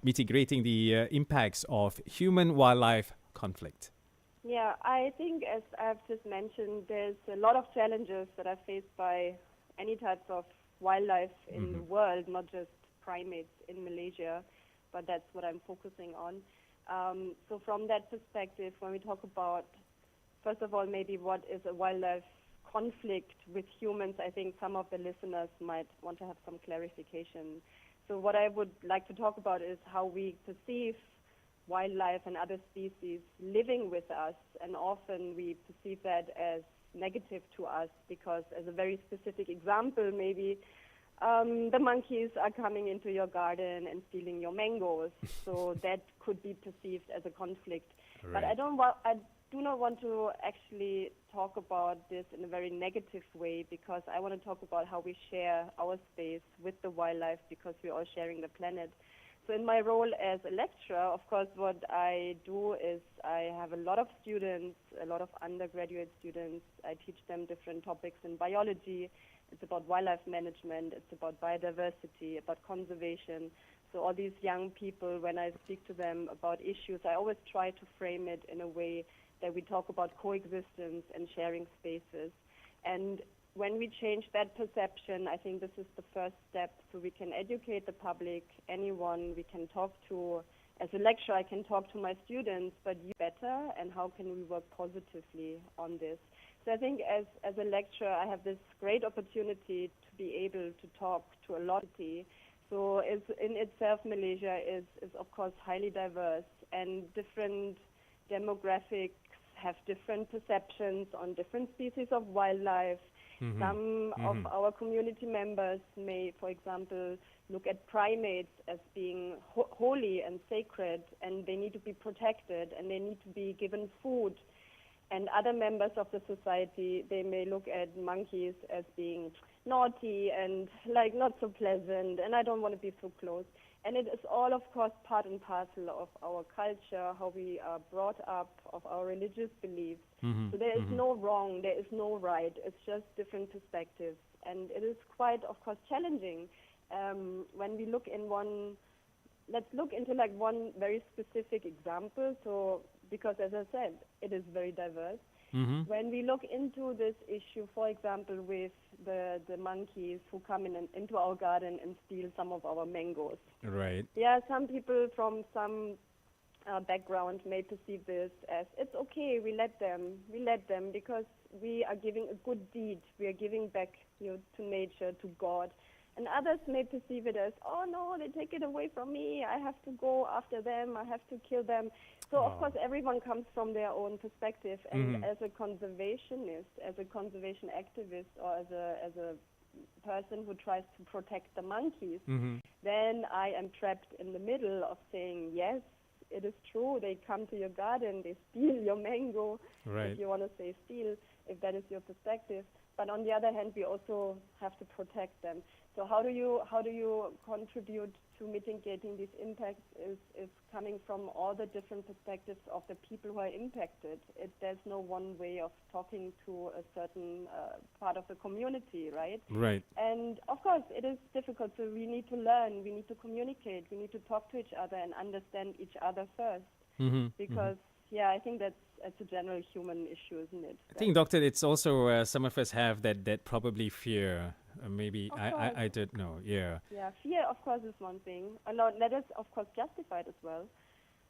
mitigating the impacts of human-wildlife conflict? Yeah, I think as I've just mentioned, there's a lot of challenges that are faced by any types of wildlife in the world, not just primates in Malaysia, but that's what I'm focusing on. So from that perspective, when we talk about, first of all, maybe what is a wildlife conflict with humans, I think some of the listeners might want to have some clarification. So what I would like to talk about is how we perceive wildlife and other species living with us, and often we perceive that as negative to us because, as a very specific example, maybe the monkeys are coming into your garden and stealing your mangoes. So that could be perceived as a conflict. Right. But I do not want to actually talk about this in a very negative way, because I want to talk about how we share our space with the wildlife, because we're all sharing the planet. So in my role as a lecturer, of course, what I do is I have a lot of students, a lot of undergraduate students. I teach them different topics in biology. It's about wildlife management. It's about biodiversity, about conservation. So all these young people, when I speak to them about issues, I always try to frame it in a way that we talk about coexistence and sharing spaces. And when we change that perception, I think this is the first step, so we can educate the public, anyone we can talk to. As a lecturer, I can talk to my students, but you better, and how can we work positively on this? So I think as a lecturer, I have this great opportunity to be able to talk to a lot of people. So in itself, Malaysia is of course highly diverse, and different demographics have different perceptions on different species of wildlife. Some of our community members may, for example, look at primates as being holy and sacred, and they need to be protected, and they need to be given food. And other members of the society, they may look at monkeys as being naughty and like not so pleasant, and I don't want to be so close. And it is all, of course, part and parcel of our culture, how we are brought up, of our religious beliefs. So there is no wrong, there is no right. It's just different perspectives. And it is quite, of course, challenging. When we look in let's look into like one very specific example. So, because as I said, it is very diverse. When we look into this issue, for example, with the monkeys who come into our garden and steal some of our mangoes. Right. Yeah, some people from some background may perceive this as, it's okay, we let them because we are giving a good deed. We are giving back to nature, to God. And others may perceive it as, oh no, they take it away from me, I have to go after them, I have to kill them. So of course everyone comes from their own perspective, and as a conservationist, as a conservation activist, or as a person who tries to protect the monkeys, then I am trapped in the middle of saying, yes, it is true, they come to your garden, they steal your mango, if you want to say steal, if that is your perspective. But on the other hand, we also have to protect them. So how do you contribute to mitigating these impacts is coming from all the different perspectives of the people who are impacted. There's no one way of talking to a certain part of the community, right? Right. And of course, it is difficult. So we need to learn, we need to communicate, we need to talk to each other and understand each other first. Because yeah, I think it's a general human issue, isn't it? I think, Doctor, it's also some of us have that probably fear. Maybe I don't know. Yeah. Yeah, fear, of course, is one thing. And that is, of course, justified as well.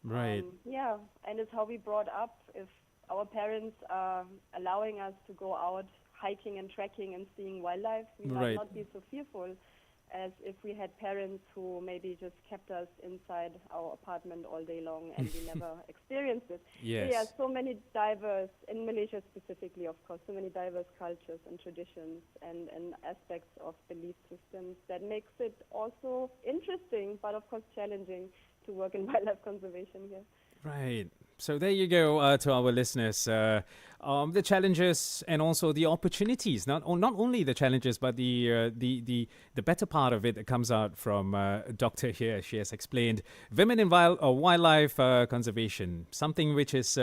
Right. Yeah, and it's how we brought up. If our parents are allowing us to go out hiking and trekking and seeing wildlife, we might not be so fearful as if we had parents who maybe just kept us inside our apartment all day long and we never experienced it. Yes. So yeah, so many diverse, in Malaysia specifically, of course, so many diverse cultures and traditions and aspects of belief systems that makes it also interesting, but of course challenging to work in wildlife conservation here. Right. So there you go, to our listeners. The challenges and also the opportunities. Not only the challenges, but the better part of it that comes out from Doctor here. She has explained women in wildlife conservation, something which is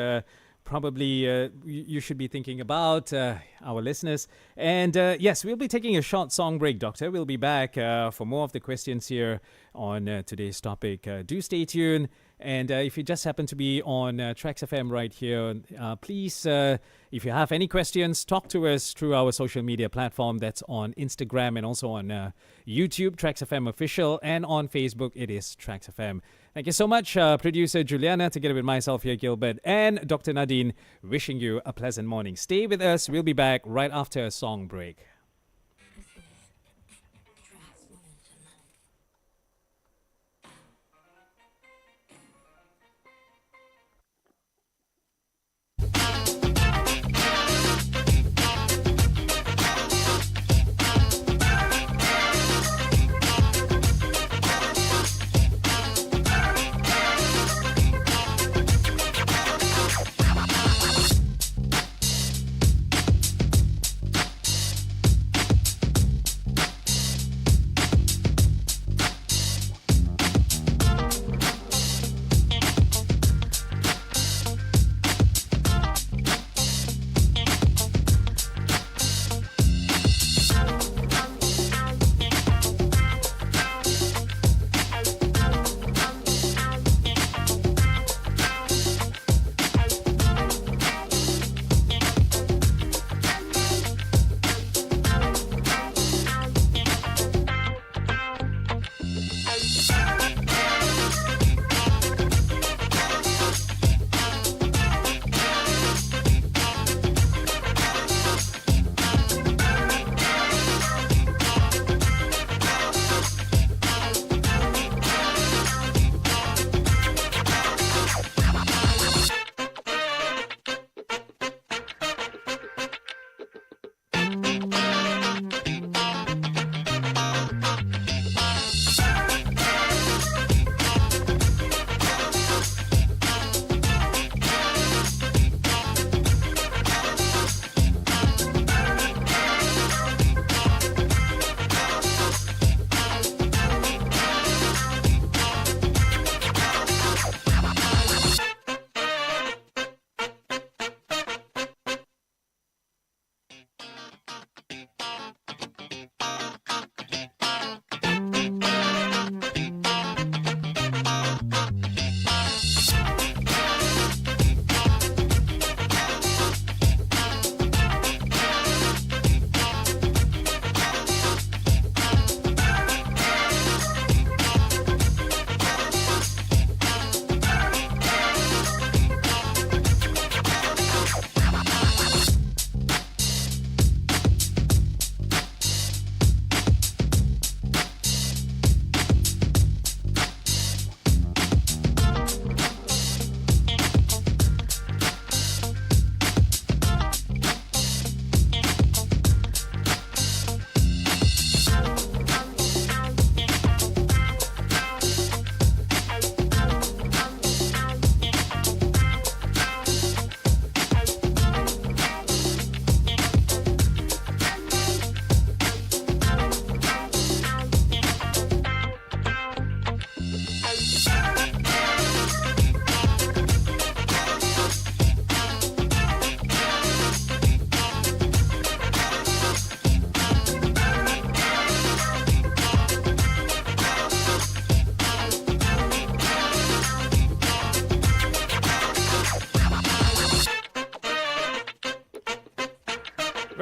probably you should be thinking about, our listeners. And yes, we'll be taking a short song break, Doctor. We'll be back for more of the questions here on today's topic. Do stay tuned. And if you just happen to be on TRAXXfm right here, please, if you have any questions, talk to us through our social media platform. That's on Instagram and also on YouTube, TRAXXfm Official, and on Facebook, it is TRAXXfm. Thank you so much, producer Juliana, together with myself here, Gilbert, and Dr. Nadine, wishing you a pleasant morning. Stay with us. We'll be back right after a song break.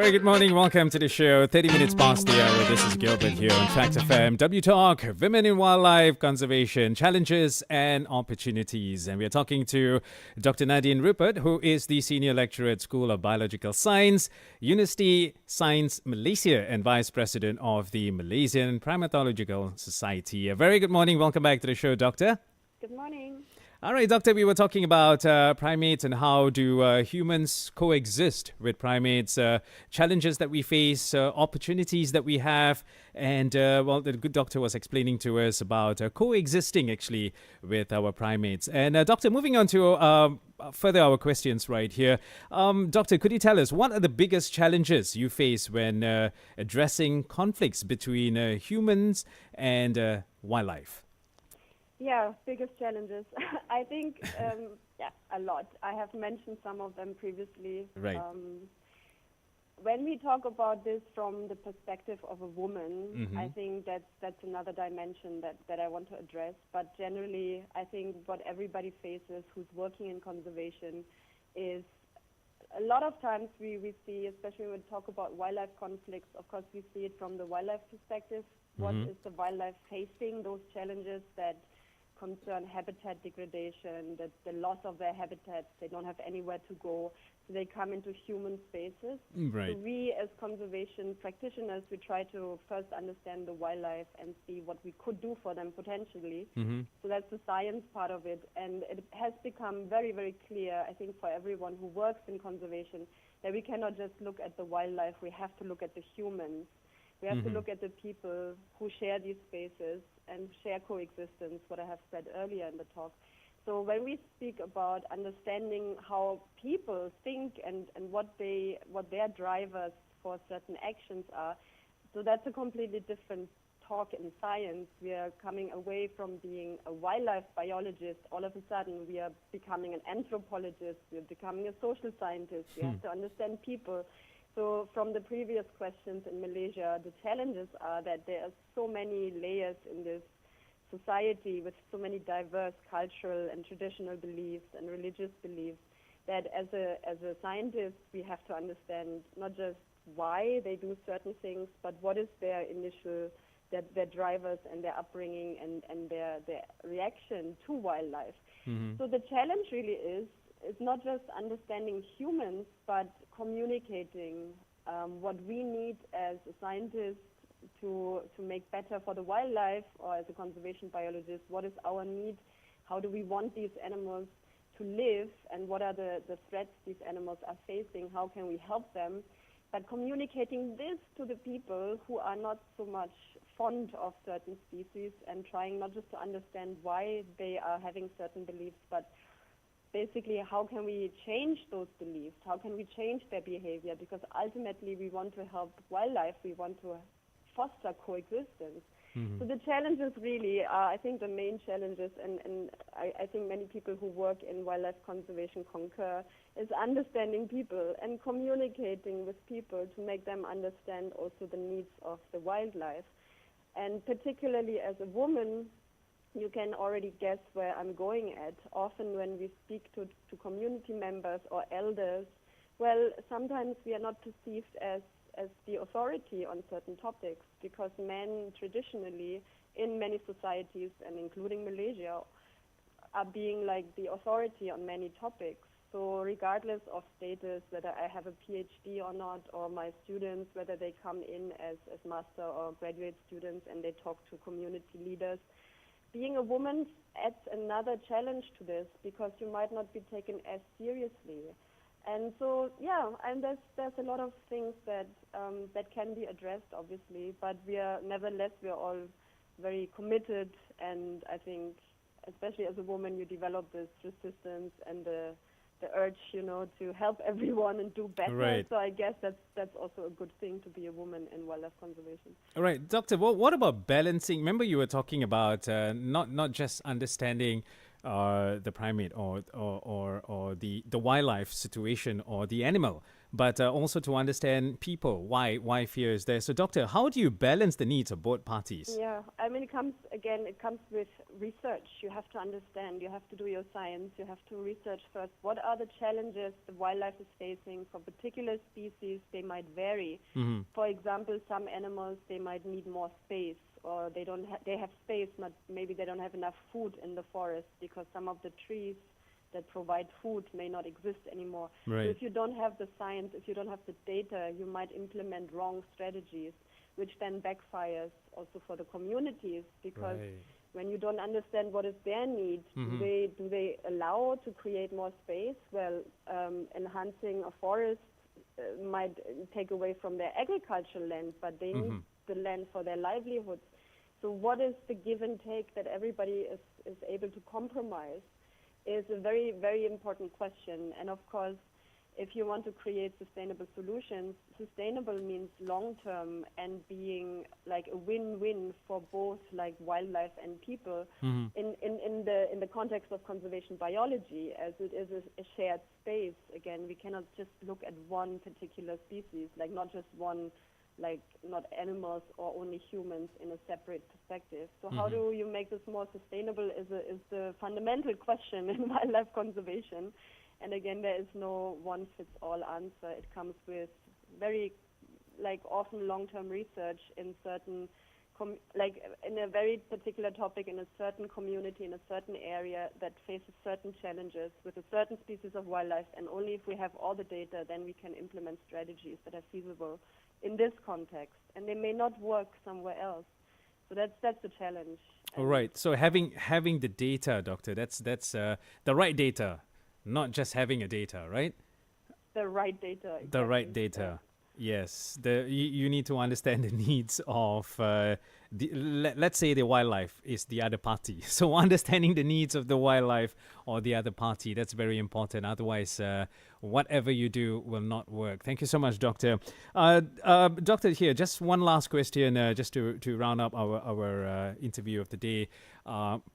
Very good morning. Welcome to the show. 30 minutes past the hour. This is Gilbert here on TRAXXfm. W Talk, Women in Wildlife Conservation, Challenges and Opportunities. And we are talking to Dr. Nadine Ruppert, who is the Senior Lecturer at School of Biological Science, Universiti Sains, Malaysia, and Vice President of the Malaysian Primatological Society. A very good morning. Welcome back to the show, Doctor. Good morning. All right, Doctor, we were talking about primates and how do humans coexist with primates, challenges that we face, opportunities that we have. And, well, the good doctor was explaining to us about coexisting, actually, with our primates. And, Doctor, moving on to further our questions right here. Doctor, could you tell us what are the biggest challenges you face when addressing conflicts between humans and wildlife? Yeah, biggest challenges. I think, a lot. I have mentioned some of them previously. Right. when we talk about this from the perspective of a woman, I think that's another dimension that I want to address. But generally, I think what everybody faces who's working in conservation is a lot of times we see, especially when we talk about wildlife conflicts, of course we see it from the wildlife perspective. What is the wildlife facing? Those challenges that concern habitat degradation, the loss of their habitats, they don't have anywhere to go, so they come into human spaces. Right. So we as conservation practitioners, we try to first understand the wildlife and see what we could do for them potentially. So that's the science part of it, and it has become very, very clear, I think, for everyone who works in conservation, that we cannot just look at the wildlife, we have to look at the humans. We have to look at the people who share these spaces and share coexistence, what I have said earlier in the talk. So when we speak about understanding how people think and what their drivers for certain actions are, so that's a completely different talk in science. We are coming away from being a wildlife biologist. All of a sudden, we are becoming an anthropologist. We are becoming a social scientist. We have to understand people. So from the previous questions in Malaysia, the challenges are that there are so many layers in this society with so many diverse cultural and traditional beliefs and religious beliefs that as a scientist, we have to understand not just why they do certain things, but what is their initial, their drivers and their upbringing and their reaction to wildlife. So the challenge really is not just understanding humans, but communicating what we need as a scientist to make better for the wildlife, or as a conservation biologist, what is our need, how do we want these animals to live, and what are the threats these animals are facing, how can we help them. But communicating this to the people who are not so much fond of certain species, and trying not just to understand why they are having certain beliefs, but basically, how can we change those beliefs? How can we change their behavior? Because ultimately, we want to help wildlife. We want to foster coexistence. So the challenges really are, I think, the main challenges, and I think many people who work in wildlife conservation concur, is understanding people and communicating with people to make them understand also the needs of the wildlife. And particularly as a woman, you can already guess where I'm going at. Often when we speak to community members or elders, well, sometimes we are not perceived as the authority on certain topics, because men traditionally in many societies, and including Malaysia, are being like the authority on many topics. So regardless of status, whether I have a PhD or not, or my students, whether they come in as master or graduate students and they talk to community leaders, being a woman adds another challenge to this, because you might not be taken as seriously. And so, yeah, and there's a lot of things that can be addressed, obviously, but nevertheless, we are all very committed, and I think, especially as a woman, you develop this resistance and the urge, to help everyone and do better. Right. So I guess that's also a good thing to be a woman in wildlife conservation. All right, Doctor, what about balancing? Remember you were talking about not just understanding the primate or the wildlife situation or the animal, but also to understand people, why fear is there. So, Doctor, how do you balance the needs of both parties? Yeah, I mean, it comes with research. You have to understand, you have to do your science, you have to research first. What are the challenges the wildlife is facing for particular species? They might vary. For example, some animals, they might need more space, or they have space, but maybe they don't have enough food in the forest, because some of the trees that provide food may not exist anymore. Right. So if you don't have the science, if you don't have the data, you might implement wrong strategies, which then backfires also for the communities, because when you don't understand what is their need, do they allow to create more space? Well, enhancing a forest might take away from their agricultural land, but they need the land for their livelihoods. So what is the give and take that everybody is able to compromise is a very, very important question. And of course, if you want to create sustainable solutions, sustainable means long-term and being like a win-win for both like wildlife and people in the context of conservation biology, as it is a shared space. Again, we cannot just look at one particular species, like not just one, like not animals or only humans in a separate perspective. So how do you make this more sustainable is the fundamental question in wildlife conservation. And again, there is no one-fits-all answer. It comes with very, like, often long-term research in certain, like, in a very particular topic, in a certain community, in a certain area that faces certain challenges with a certain species of wildlife. And only if we have all the data, then we can implement strategies that are feasible in this context. And they may not work somewhere else. So that's the challenge. All right. So having the data, Doctor, that's the right data. Not just having a data, right? The right data. Exactly. The right data. Yeah. Yes. You need to understand the needs of let's say the wildlife is the other party. So understanding the needs of the wildlife or the other party, that's very important. Otherwise, whatever you do will not work. Thank you so much, Doctor. Doctor, here, just one last question, just to round up our interview of the day.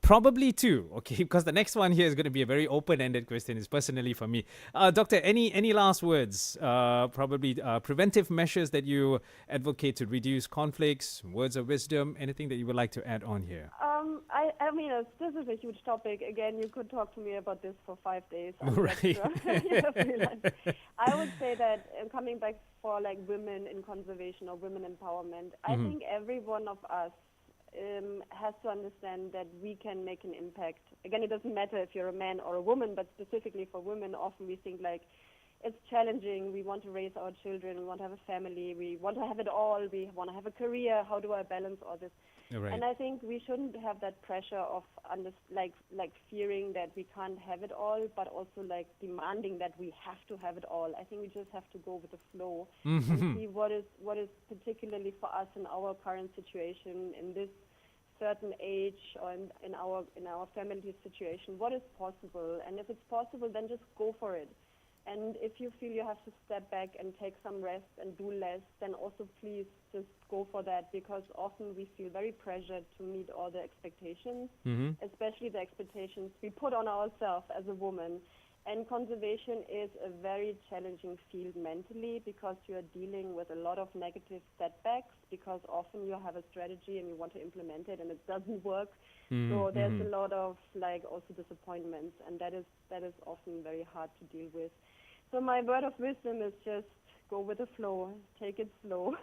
Probably two, okay, because the next one here is going to be a very open-ended question. It's personally for me. Doctor, any last words? Probably preventive measures that you advocate to reduce conflicts, words of wisdom, anything that you would like to add on here? I mean, this is a huge topic. Again, you could talk to me about this for 5 days. Right. I would say that coming back for like women in conservation or women empowerment, I think every one of us has to understand that we can make an impact. Again, it doesn't matter if you're a man or a woman, but specifically for women, often we think like it's challenging. We want to raise our children. We want to have a family. We want to have it all. We want to have a career. How do I balance all this? Right. And I think we shouldn't have that pressure of like fearing that we can't have it all, but also like demanding that we have to have it all. I think we just have to go with the flow and see what is particularly for us in our current situation, in this certain age, or in our family situation, what is possible. And if it's possible, then just go for it. And if you feel you have to step back and take some rest and do less, then also please just go for that, because often we feel very pressured to meet all the expectations, especially the expectations we put on ourselves as a woman. And conservation is a very challenging field mentally, because you are dealing with a lot of negative setbacks, because often you have a strategy and you want to implement it and it doesn't work. So there's a lot of like also disappointments, and that is often very hard to deal with. So my word of wisdom is just go with the flow, take it slow.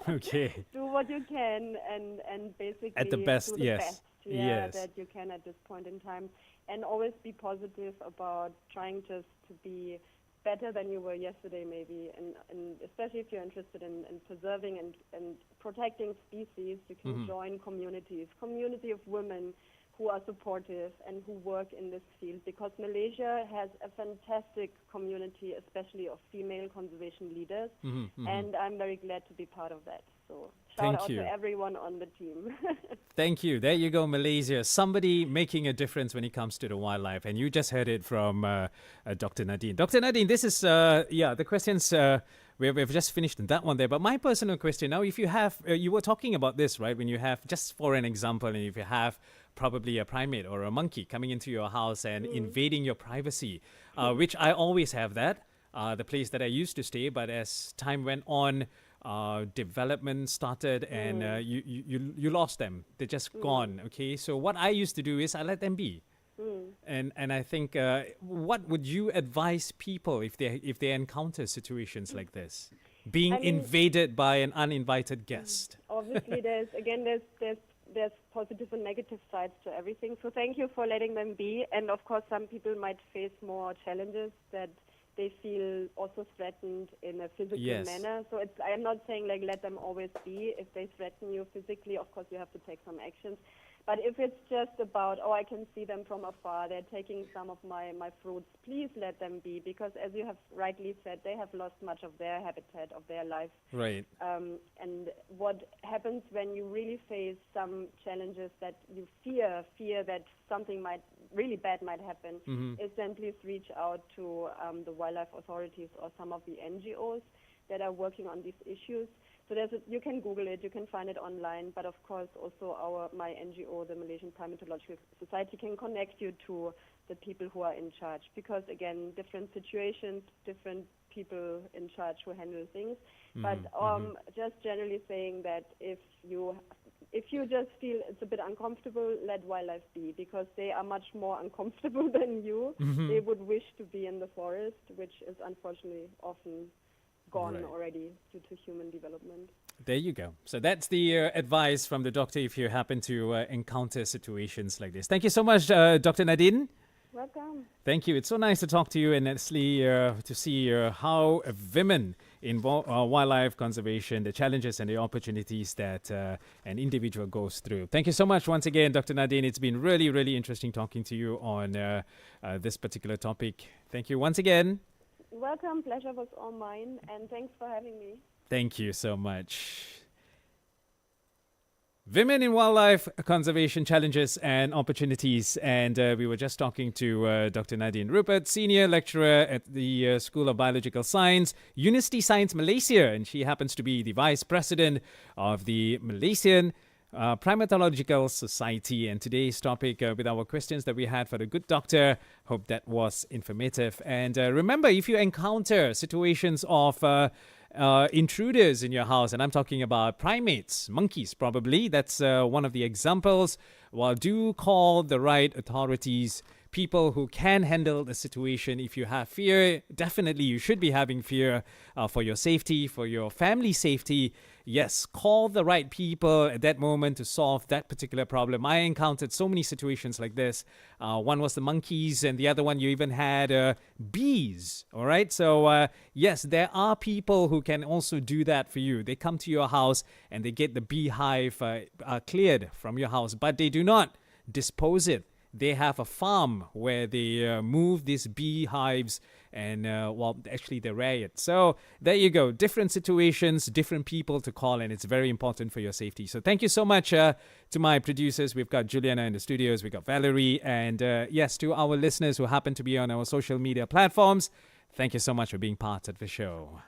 Okay. Do what you can and basically At the best, do the yes. best Yes. that you can at this point in time. And always be positive about trying just to be better than you were yesterday maybe. And especially if you're interested in preserving and protecting species, you can join community of women who are supportive and who work in this field, because Malaysia has a fantastic community, especially of female conservation leaders, and I'm very glad to be part of that. So shout out to everyone on the team. Thank you. There you go, Malaysia. Somebody making a difference when it comes to the wildlife. And you just heard it from Dr. Nadine. Dr. Nadine, this is, the questions, we've just finished that one there. But my personal question now, if you have, you were talking about this, right? When you have, just for an example, and if you have probably a primate or a monkey coming into your house and invading your privacy, which I always have that, the place that I used to stay. But as time went on, development started and you lost them. They're just gone. Okay, so what I used to do is I let them be. And I think what would you advise people if they encounter situations like this, being invaded by an uninvited guest? Obviously, there's positive and negative sides to everything. So thank you for letting them be. And of course, some people might face more challenges that they feel also threatened in a physical manner. So I'm not saying like let them always be. If they threaten you physically, of course you have to take some actions. But if it's just about, oh, I can see them from afar, they're taking some of my fruits, please let them be, because as you have rightly said, they have lost much of their habitat, of their life. Right. And what happens when you really face some challenges that you fear that something really bad might happen, is then please reach out to the wildlife authorities or some of the NGOs that are working on these issues. So you can Google it, you can find it online, but of course also my NGO, the Malaysian Primatological Society, can connect you to the people who are in charge, because again, different situations, different people in charge who handle things. But just generally saying that if you just feel it's a bit uncomfortable, let wildlife be, because they are much more uncomfortable than you. They would wish to be in the forest, which is unfortunately often gone already due to human development. There you go. So that's the advice from the doctor if you happen to encounter situations like this. Thank you so much, Dr. Nadine. Welcome. Thank you. It's so nice to talk to you, and actually to see how women in wildlife conservation, the challenges and the opportunities that an individual goes through. Thank you so much once again, Dr. Nadine. It's been really, really interesting talking to you on this particular topic. Thank you once again. Welcome. Pleasure was all mine, and thanks for having me. Thank you so much. Women in wildlife conservation challenges and opportunities. And we were just talking to Dr. Nadine Ruppert, senior lecturer at the School of Biological Science, Universiti Sains Malaysia. And she happens to be the vice president of the Malaysian Primatological Society. And today's topic with our questions that we had for the good doctor, hope that was informative. And remember, if you encounter situations of intruders in your house, and I'm talking about primates, monkeys probably, that's one of the examples, well, do call the right authorities, people who can handle the situation. If you have fear, definitely you should be having fear for your safety, for your family safety. Yes, call the right people at that moment to solve that particular problem. I encountered so many situations like this. One was the monkeys, and the other one you even had bees. All right. So yes, there are people who can also do that for you. They come to your house and they get the beehive cleared from your house, but they do not dispose it. They have a farm where they move these beehives and, well, actually they rear it. So there you go. Different situations, different people to call, and it's very important for your safety. So thank you so much to my producers. We've got Juliana in the studios. We've got Valerie. And yes, to our listeners who happen to be on our social media platforms, thank you so much for being part of the show.